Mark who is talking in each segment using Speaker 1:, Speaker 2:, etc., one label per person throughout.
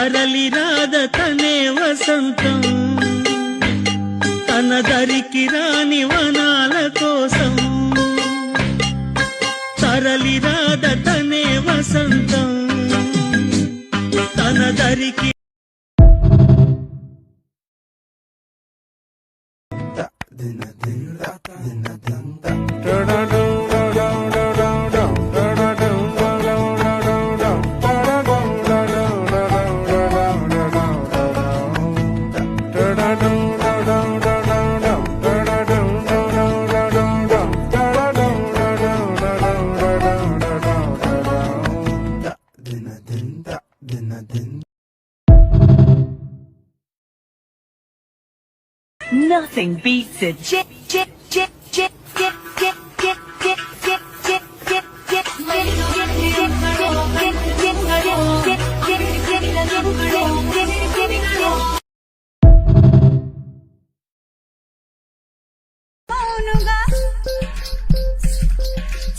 Speaker 1: తరలి రాద తనే వసంతం తన దరికి రాని వనాల కోసం తరలి రాద తనే వసంతం తన దరికి
Speaker 2: Nothing beats a jet.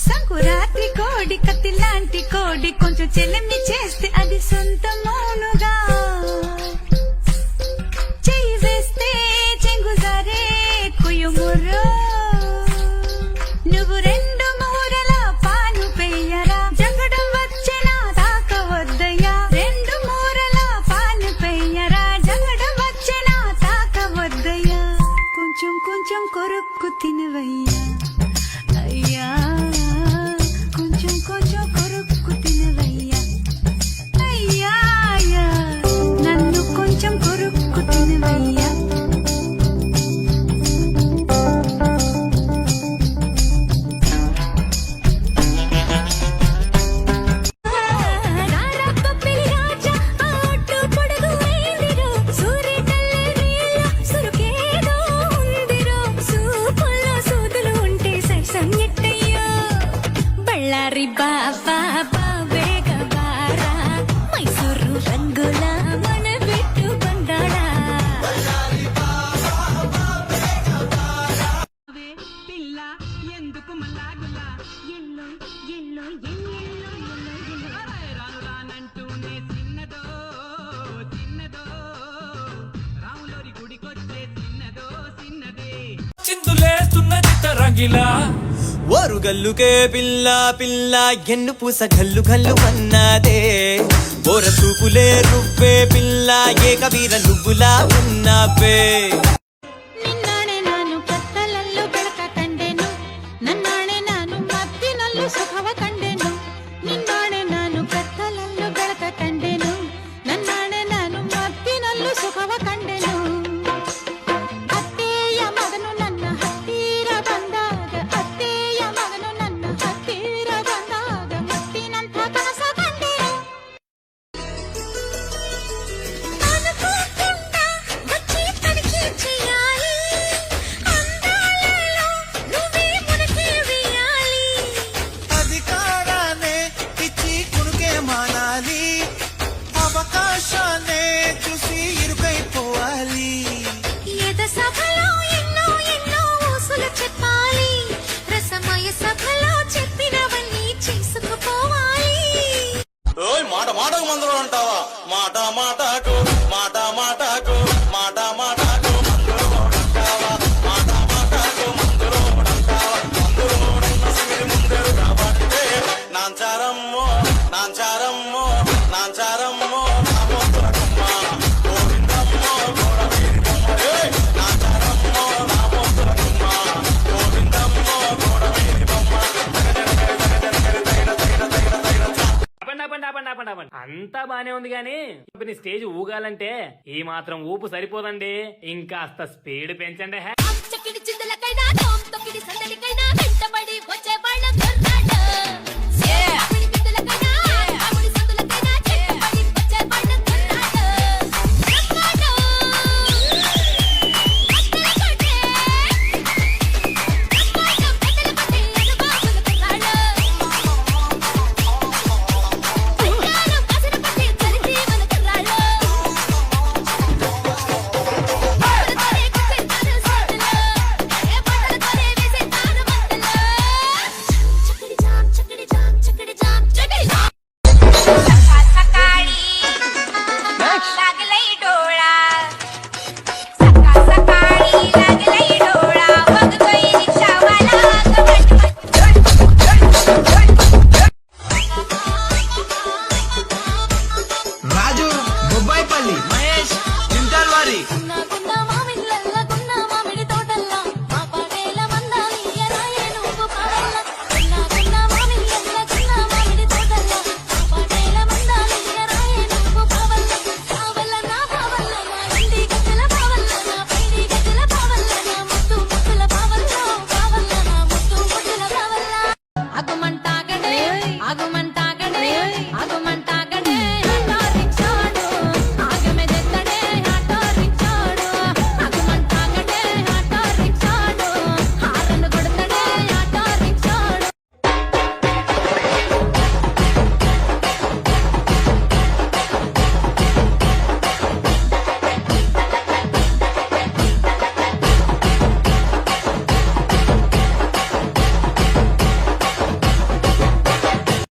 Speaker 3: Sankranti కోడి కత్తి లాంటి కోడి కొంచెం చెల్లెమ్మి చేస్తే అది సొంతమౌనుగా చెయ్యి వేస్తే చెంగుజారే కుయుముర్రో నువ్వు రెండు మూరల పాను పెయ్యరా జగడం వచ్చేనా తాకవద్దయ్యా రెండు మూరల పాను పెయ్యరా జగడం వచ్చేనా తాకవద్దయ్యా కొంచెం కొంచెం కొరుక్కు తినవయ్యా అయ్యా కొంచెం కొంచెం కొరుక్కు తినవయ్యా అయ్యా నన్ను కొంచెం కొరుక్కు తినవయ్యా బాబా బావేగ బారా మైసూరు రంగుల మన బిట్టు బండారా పిల్ల ఎందుకు మల్లాగులా ఎల్లో ఎల్లో ఎల్లో రాను రానంటూనే చిన్నదో చిన్నదో రాములోరి గుడికొచ్చే చిన్నదో చిన్నదే
Speaker 4: చిందులేస్తున్న చిత్తరంగిలా
Speaker 5: ఓరుగల్లుకే పిల్ల పిల్ల ఎన్ను పూస గల్లు గల్లు అన్నదే బోర చూపులే రువ్వే పిల్ల ఏ కవీర నువ్వులా ఉన్నావే
Speaker 3: నిన్నానే నాను కత్తలల్లు ಬೆಳಕ ಕಂಡೆನು ನನ್ನಾಣೆ ನಾನು ಮತ್ತಿನಲ್ಲು ಸುಖವ ಕಂಡೆನು ನಿನ್ನಾಣೆ ನಾನು ಕತ್ತಲಲ್ಲು ಬೆಳಕ ಕಂಡೆನು ನನ್ನಾಣೆ ನಾನು ಮತ್ತಿನಲ್ಲು ಸುಖವ ಕಂಡೆನು ಅತ್ತೆಯ ಮಗನು ನನ್ನ ಹತ್ತಿರ ಬಂದಾಗ ಅತ್ತೆಯ ಮಗನು ನನ್ನ ಹತ್ತಿರ ಬಂದಾಗ ಮತ್ತಿನಂಥ ಕನಸ ಕಂಡೆನು అనుకోకుండా వచ్చి తనిఖీ చేయాలి అందాలలో నువ్వే మునిగి వేయాలి
Speaker 5: అధికారాన్ని ఇచ్చి కునుకే మానాలి అవకాశాన్ని చూసి ఇరుకైపోవాలి
Speaker 3: ఎద సభలో ఎన్నో ఎన్నో ఊసులు చెప్పాలి రసమయ సభలో చెప్పినవన్నీ చేసుకుపోవాలి
Speaker 5: ఓయ్ మాట మాటకు మందులో అంటావా మాట మాటకు మాట మాటకు మాట మాటకు మందులో అంటావా మాట మాటకు మందులో అంటావా మందులో సిరి ముందరు కాబట్టి నాంచారమ్మో నాంచారమ్మో నాంచారమ్మో నామోత్తరమ్మ గోవిందమ్మో గోడవీరి బొమ్మ నాంచారమ్మో నామోత్తరమ్మ గోవిందమ్మో గోడవీరి బొమ్మ
Speaker 4: అంతా బానే ఉంది గానీ స్టేజ్ ఊగాలంటే ఈ మాత్రం ఊపు సరిపోదండి ఇంకాస్త స్పీడ్ పెంచండి.